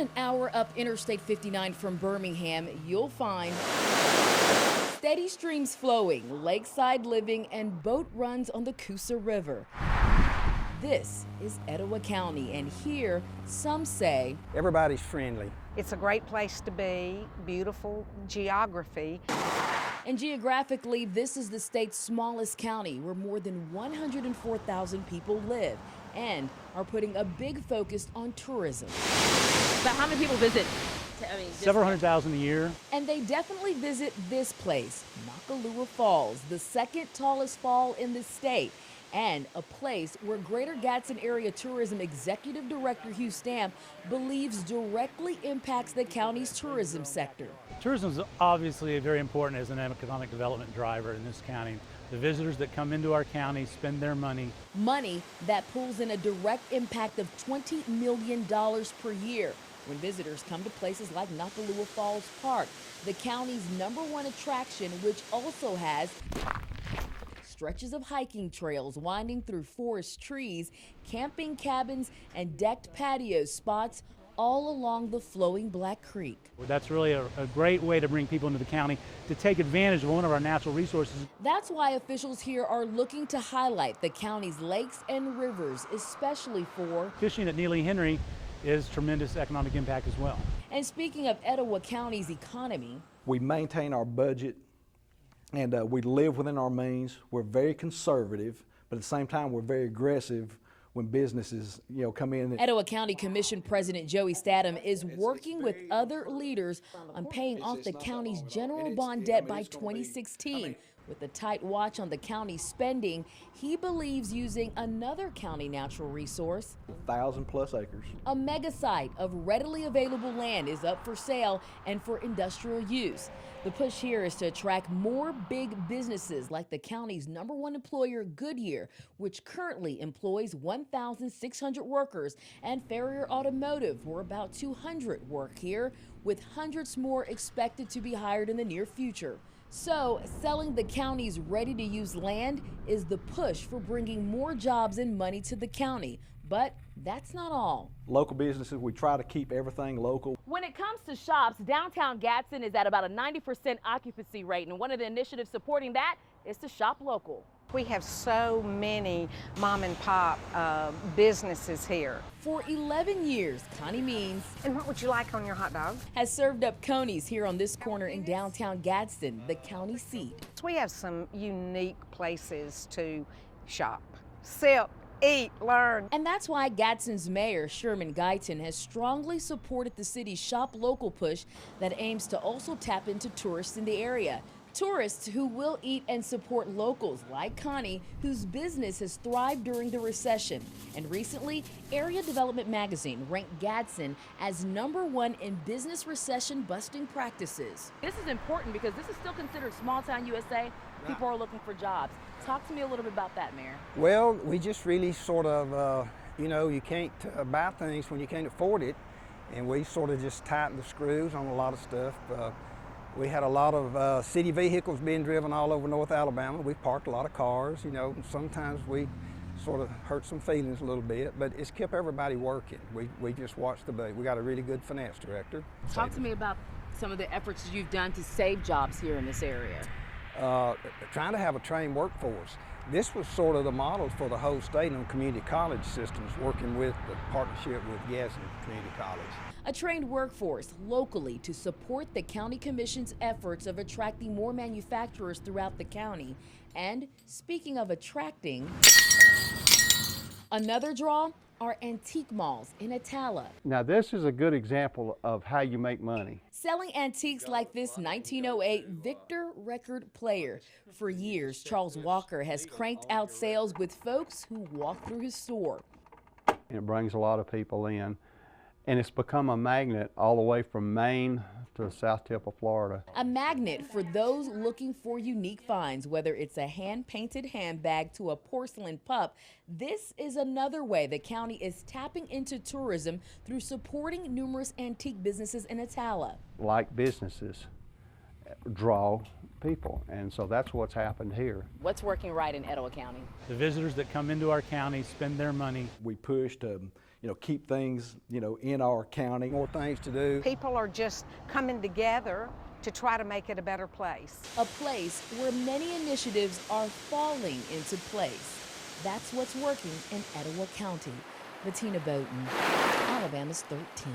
an hour up Interstate 59 from Birmingham, you'll find steady streams flowing, lakeside living, and boat runs on the Coosa River. This is Etowah County, and here some say everybody's friendly. It's a great place to be, beautiful geography. And geographically, this is the state's smallest county where more than 104,000 people live and are putting a big focus on tourism. But how many people visit? Several hundred thousand a year. And they definitely visit this place, Nakalua Falls, the second tallest fall in the state, and a place where Greater Gadsden Area Tourism Executive Director Hugh Stamp believes directly impacts the county's tourism sector. Tourism is obviously very important as an economic development driver in this county. The visitors that come into our county spend their money. Money that pulls in a direct impact of $20 million per year when visitors come to places like Nakalua Falls Park, the county's #1 attraction, which also has stretches of hiking trails winding through forest trees, camping cabins, and decked patio spots all along the flowing Black Creek. That's really a great way to bring people into the county to take advantage of one of our natural resources. That's why officials here are looking to highlight the county's lakes and rivers, especially for fishing at Neely Henry is tremendous economic impact as well. And speaking of Etowah County's economy, we maintain our budget and we live within our means. We're very conservative, but at the same time, we're very aggressive when businesses, come in. Etowah County Commission President Joey Statham is working with other leaders on paying off the county's general bond debt by 2016. With a tight watch on the county's spending, he believes using another county natural resource, 1,000+ acres. A mega site of readily available land is up for sale and for industrial use. The push here is to attract more big businesses like the county's #1 employer, Goodyear, which currently employs 1,600 workers, and Farrier Automotive, where about 200 work here, with hundreds more expected to be hired in the near future. So, selling the county's ready-to-use land is the push for bringing more jobs and money to the county. But that's not all. Local businesses, we try to keep everything local. When it comes to shops, downtown Gadsden is at about a 90% occupancy rate, and one of the initiatives supporting that is to shop local. We have so many mom and pop businesses here. For 11 years, Connie Means And what would you like on your hot dog? has served up Coney's here on this corner in downtown Gadsden, the county seat. We have some unique places to shop, sip, eat, learn. And that's why Gadsden's mayor, Sherman Guyton, has strongly supported the city's Shop Local push that aims to also tap into tourists in the area. Tourists who will eat and support locals like Connie, whose business has thrived during the recession. And recently, Area Development Magazine ranked Gadsden as #1 in business recession busting practices. This is important because this is still considered small town USA. People are looking for jobs. Talk to me a little bit about that, Mayor. Well, we just really sort of, you can't buy things when you can't afford it. And we sort of just tightened the screws on a lot of stuff. We had a lot of city vehicles being driven all over North Alabama. We parked a lot of cars, and sometimes we sort of hurt some feelings a little bit, but it's kept everybody working. We just watched the bait. We got a really good finance director. Talk to me about some of the efforts you've done to save jobs here in this area. Trying to have a trained workforce. This was sort of the model for the whole state on community college systems, working with the partnership with Gadsden Community College. A trained workforce locally to support the county commission's efforts of attracting more manufacturers throughout the county. And speaking of attracting, another draw are antique malls in Etowah. Now this is a good example of how you make money. Selling antiques like this 1908 Victor record player. For years, Charles Walker has cranked out sales with folks who walk through his store. It brings a lot of people in, and it's become a magnet all the way from Maine to the south tip of Florida. A magnet for those looking for unique finds, whether it's a hand-painted handbag to a porcelain pup. This is another way the county is tapping into tourism through supporting numerous antique businesses in Etowah. Like businesses draw people, and so that's what's happened here. What's working right in Etowah County? The visitors that come into our county spend their money. We push to, keep things, in our county. More things to do. People are just coming together to try to make it a better place. A place where many initiatives are falling into place. That's what's working in Etowah County. Bettina Bowden, Alabama's 13.